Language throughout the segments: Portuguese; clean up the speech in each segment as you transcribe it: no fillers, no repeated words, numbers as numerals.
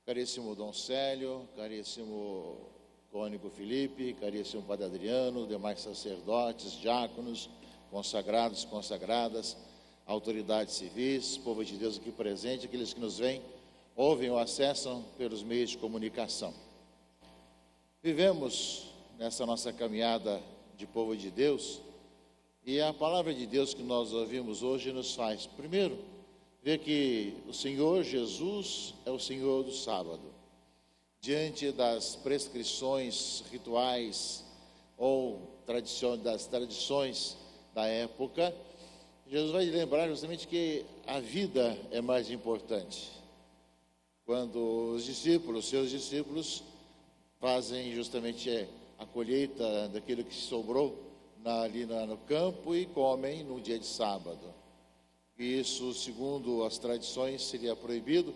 caríssimo Dom Célio, caríssimo cônego Felipe, caríssimo Padre Adriano, demais sacerdotes, diáconos, consagrados, consagradas, autoridades civis, povo de Deus aqui presente, aqueles que nos veem, ouvem ou acessam pelos meios de comunicação. Vivemos nessa nossa caminhada de povo de Deus, e a palavra de Deus que nós ouvimos hoje nos faz, primeiro, ver que o Senhor Jesus é o Senhor do sábado. Diante das prescrições rituais ou das tradições da época, Jesus vai lembrar justamente que a vida é mais importante. Quando seus discípulos, fazem justamente a colheita daquilo que sobrou ali no campo e comem no dia de sábado. Isso, segundo as tradições, seria proibido.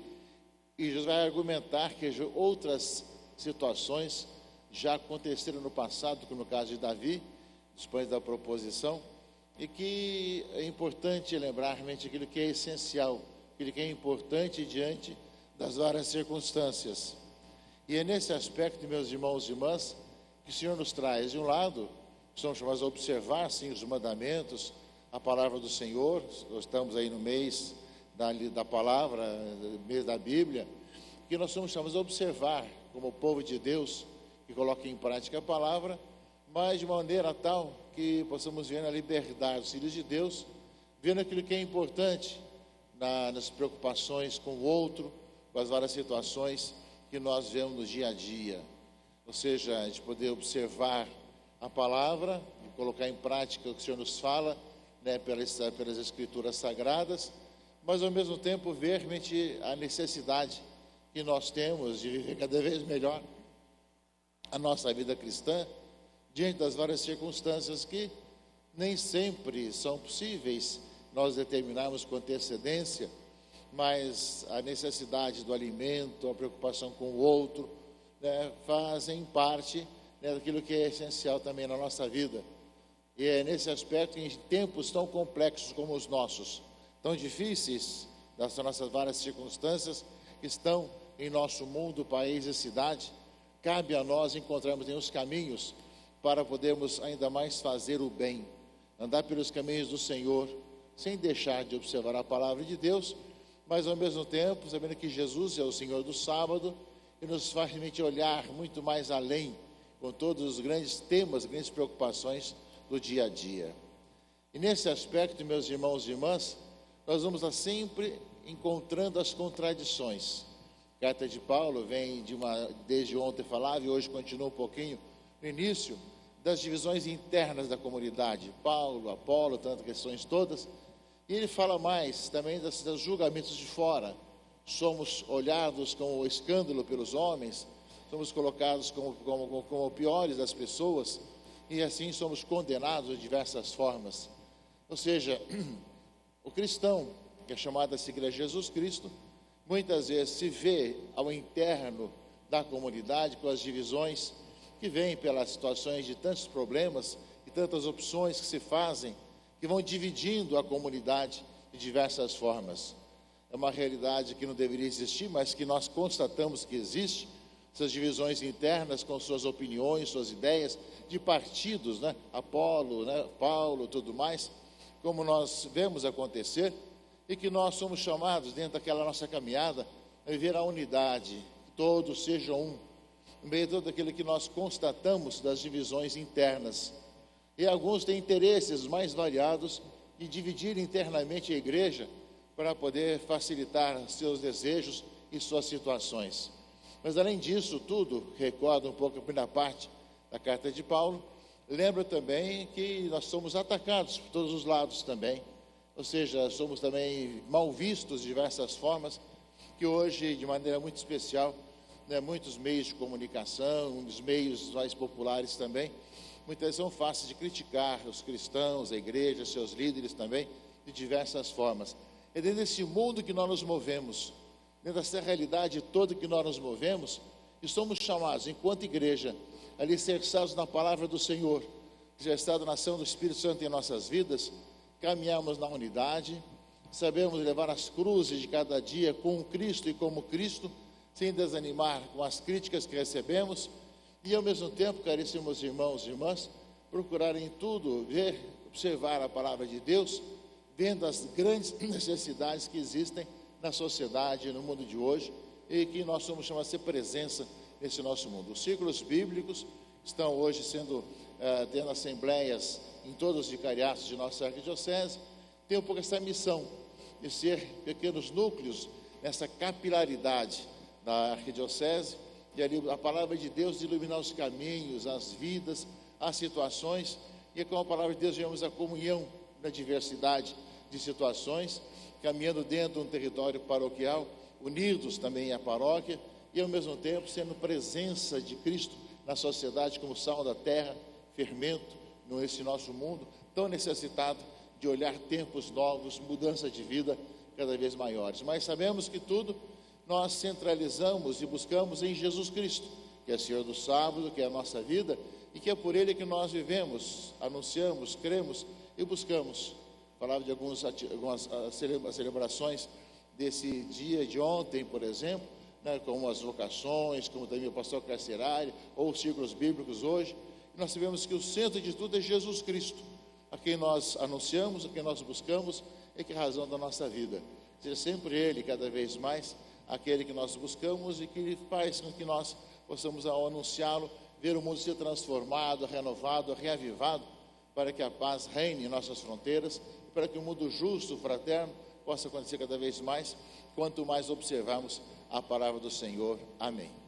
E Jesus vai argumentar que outras situações já aconteceram no passado, como no caso de Davi, depois da proposição, e que é importante lembrar realmente aquilo que é essencial, aquilo que é importante diante das várias circunstâncias. E é nesse aspecto, meus irmãos e irmãs, que o Senhor nos traz. De um lado, somos chamados a observar, sim, os mandamentos, a palavra do Senhor. Estamos aí no mês da palavra, mês da Bíblia, que nós somos chamados a observar como povo de Deus, que coloca em prática a palavra, mas de maneira tal que possamos ver na liberdade dos filhos de Deus, vendo aquilo que é importante nas preocupações com o outro, com as várias situações que nós vemos no dia a dia. Ou seja, a gente poder observar a palavra e colocar em prática o que o Senhor nos fala, né, pelas escrituras sagradas, mas ao mesmo tempo ver realmente a necessidade que nós temos de viver cada vez melhor a nossa vida cristã, diante das várias circunstâncias que nem sempre são possíveis nós determinarmos com antecedência, mas a necessidade do alimento, a preocupação com o outro, né, fazem parte, né, daquilo que é essencial também na nossa vida. E é nesse aspecto, em tempos tão complexos como os nossos, tão difíceis, das nossas várias circunstâncias que estão em nosso mundo, país e cidade, cabe a nós encontrarmos os caminhos para podermos ainda mais fazer o bem, andar pelos caminhos do Senhor, sem deixar de observar a palavra de Deus, mas ao mesmo tempo sabendo que Jesus é o Senhor do sábado e nos faz realmente olhar muito mais além, com todos os grandes temas, grandes preocupações do dia a dia. E nesse aspecto, meus irmãos e irmãs, nós vamos sempre encontrando as contradições. A carta de Paulo vem desde ontem falava e hoje continua um pouquinho no início das divisões internas da comunidade. Paulo, Apolo, tantas questões todas. E ele fala mais também dos julgamentos de fora. Somos olhados com escândalo pelos homens, somos colocados como piores das pessoas, e assim somos condenados de diversas formas. Ou seja, o cristão, que é chamado a seguir a Jesus Cristo, muitas vezes se vê ao interno da comunidade com as divisões que vêm pelas situações de tantos problemas e tantas opções que se fazem, que vão dividindo a comunidade de diversas formas. É uma realidade que não deveria existir, mas que nós constatamos que existe, essas divisões internas com suas opiniões, suas ideias, de partidos, né? Apolo, né? Paulo, tudo mais, como nós vemos acontecer, e que nós somos chamados, dentro daquela nossa caminhada, a viver a unidade, que todos sejam um, no meio de tudo aquilo que nós constatamos das divisões internas. E alguns têm interesses mais variados de dividir internamente a igreja para poder facilitar seus desejos e suas situações. Mas além disso tudo, recorda um pouco a primeira parte da carta de Paulo, lembra também que nós somos atacados por todos os lados também, ou seja, somos também mal vistos de diversas formas, que hoje, de maneira muito especial, né, muitos meios de comunicação, os meios mais populares também, muitas vezes são fáceis de criticar os cristãos, a igreja, seus líderes também, de diversas formas. É dentro desse mundo que nós nos movemos, dentro dessa realidade toda que nós nos movemos, e somos chamados, enquanto igreja, alicerçados na palavra do Senhor, gestado na ação do Espírito Santo em nossas vidas, caminhamos na unidade, sabemos levar as cruzes de cada dia com Cristo e como Cristo, sem desanimar com as críticas que recebemos e, ao mesmo tempo, caríssimos irmãos e irmãs, procurar em tudo ver, observar a palavra de Deus, vendo as grandes necessidades que existem na sociedade, no mundo de hoje, e que nós somos chamados a ser presença nesse nosso mundo. Os círculos bíblicos estão hoje tendo assembleias em todos os vicariatos de nossa arquidiocese, tem um pouco essa missão de ser pequenos núcleos nessa capilaridade da arquidiocese, e ali a palavra de Deus de iluminar os caminhos, as vidas, as situações, e com a palavra de Deus vemos a comunhão na diversidade de situações, caminhando dentro de um território paroquial, unidos também à paróquia, e ao mesmo tempo sendo presença de Cristo na sociedade como sal da terra, fermento nesse nosso mundo tão necessitado de olhar tempos novos, mudança de vida cada vez maiores. Mas sabemos que tudo nós centralizamos e buscamos em Jesus Cristo, que é Senhor do sábado, que é a nossa vida, e que é por Ele que nós vivemos, anunciamos, cremos e buscamos. Falava de algumas celebrações desse dia de ontem, por exemplo, né, como as vocações, como também o pastor carcerário, ou os círculos bíblicos hoje. E nós sabemos que o centro de tudo é Jesus Cristo, a quem nós anunciamos, a quem nós buscamos, e que é a razão da nossa vida. Seja sempre Ele, cada vez mais, aquele que nós buscamos e que faz com que nós possamos, ao anunciá-lo, ver o mundo ser transformado, renovado, reavivado, para que a paz reine em nossas fronteiras, para que o mundo justo, fraterno, possa acontecer cada vez mais, quanto mais observarmos a palavra do Senhor. Amém.